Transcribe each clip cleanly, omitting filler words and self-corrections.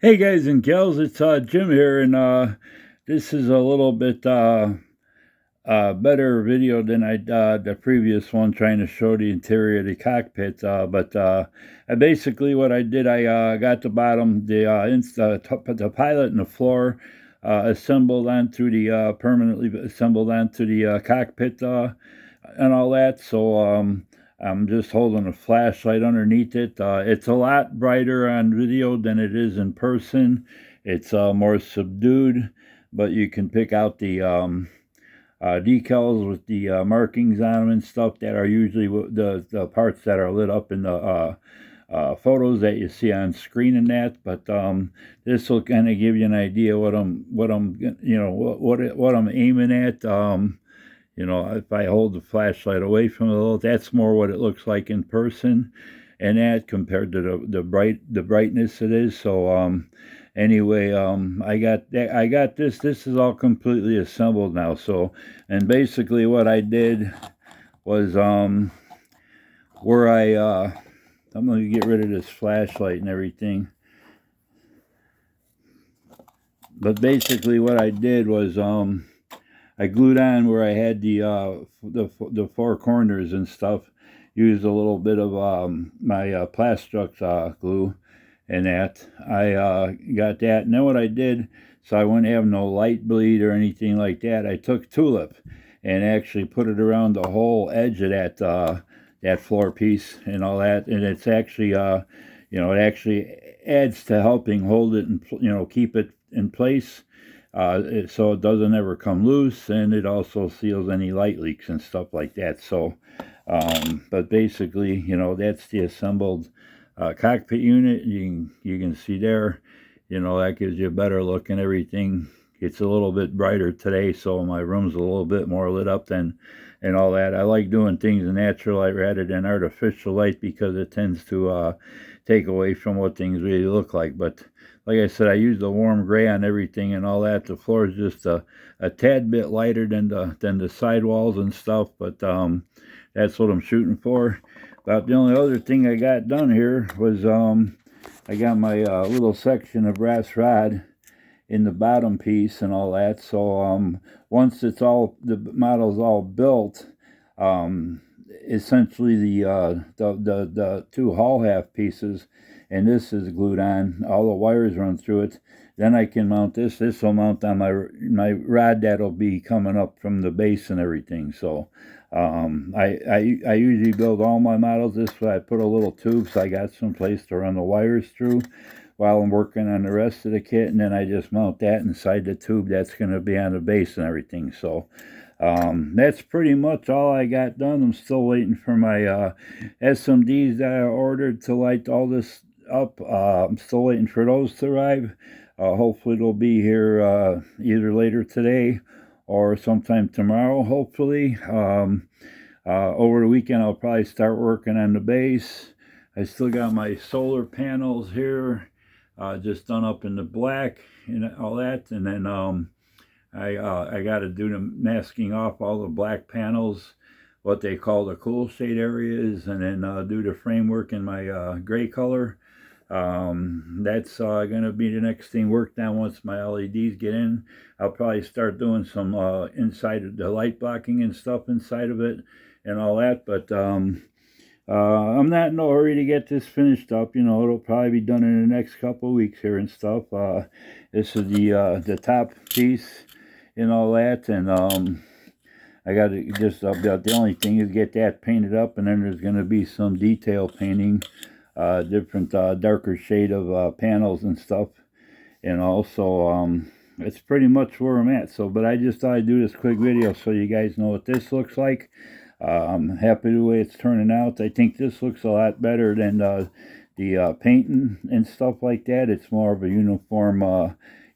Hey guys and gals, it's Jim here, and this is a little bit better video than the previous one, trying to show the interior of the cockpit. But I basically what I did, I got the bottom, the pilot and the floor assembled onto the permanently assembled onto the cockpit and all that. So I'm just holding a flashlight underneath it. It's a lot brighter on video than it is in person. It's more subdued, but you can pick out the decals with the markings on them and stuff that are usually the parts that are lit up in the photos that you see on screen and that. But this will kind of give you an idea what I'm aiming at. If I hold the flashlight away from it a little, that's more what it looks like in person, and that compared to the brightness it is. So anyway, I got this. This is all completely assembled now. So, and basically what I did was where I'm going to get rid of this flashlight and everything. But basically what I did was I glued on where I had the four corners and stuff. Used a little bit of my Plastrux glue and that. I got that. And then what I did, so I wouldn't have no light bleed or anything like that, I took tulip and actually put it around the whole edge of that floor piece and all that. And it's actually, it actually adds to helping hold it and keep it in place, so it doesn't ever come loose, and it also seals any light leaks and stuff like that. So, but basically, that's the assembled cockpit unit. You can see there, that gives you a better look and everything. It's a little bit brighter today, so my room's a little bit more lit up than and all that. I like doing things in natural light rather than artificial light because it tends to take away from what things really look like. But like I said, I used a warm gray on everything and all that. The floor is just a tad bit lighter than the sidewalls and stuff, but that's what I'm shooting for. About the only other thing I got done here was I got my little section of brass rod in the bottom piece and all that. So once the model's all built, essentially the two hull half pieces, and this is glued on. All the wires run through it. Then I can mount this. This will mount on my rod that'll be coming up from the base and everything. So I usually build all my models this way. I put a little tube so I got some place to run the wires through while I'm working on the rest of the kit, and then I just mount that inside the tube that's going to be on the base and everything. So that's pretty much all I got done. I'm still waiting for my SMDs that I ordered to light all this up. I'm still waiting for those to arrive. Hopefully they'll be here either later today or sometime tomorrow, hopefully. Over the weekend I'll probably start working on the base. I still got my solar panels here, just done up in the black and all that. And then I got to do the masking off all the black panels, what they call the cool shade areas, and then do the framework in my gray color. That's going to be the next thing worked on once my LEDs get in. I'll probably start doing some inside of the light blocking and stuff inside of it and all that. But I'm not in no hurry to get this finished up. It'll probably be done in the next couple of weeks here and stuff. This is the top piece and all that, and I got to just about the only thing is get that painted up, and then there's going to be some detail painting, different darker shade of panels and stuff, and also it's pretty much where I'm at. So, but I just thought I'd do this quick video so you guys know what this looks like. I'm happy the way it's turning out. I think this looks a lot better than the painting and stuff like that. It's more of a uniform,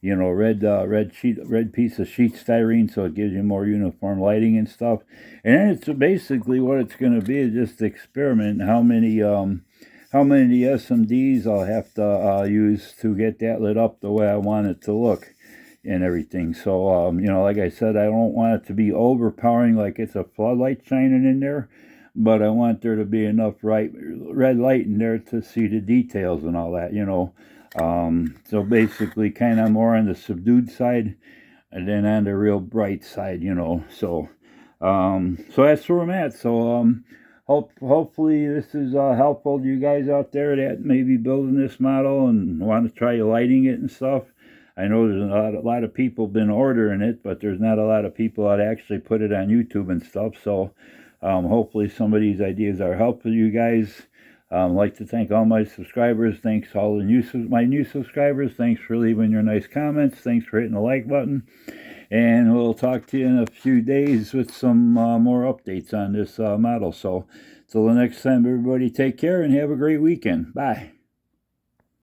red piece of sheet styrene, so it gives you more uniform lighting and stuff. And then it's basically what it's going to be is just experiment how many SMDs I'll have to use to get that lit up the way I want it to look and everything. So, like I said, I don't want it to be overpowering like it's a floodlight shining in there, but I want there to be enough red light in there to see the details and all that, So basically kind of more on the subdued side and then on the real bright side, So so that's where I'm at. So hopefully this is helpful to you guys out there that may be building this model and want to try lighting it and stuff. I know there's a lot of people been ordering it, but there's not a lot of people that actually put it on YouTube and stuff. So hopefully some of these ideas are helpful to you guys. I'd like to thank all my subscribers. Thanks all my new subscribers. Thanks for leaving your nice comments. Thanks for hitting the like button. And we'll talk to you in a few days with some more updates on this model. So till the next time, everybody take care and have a great weekend. Bye.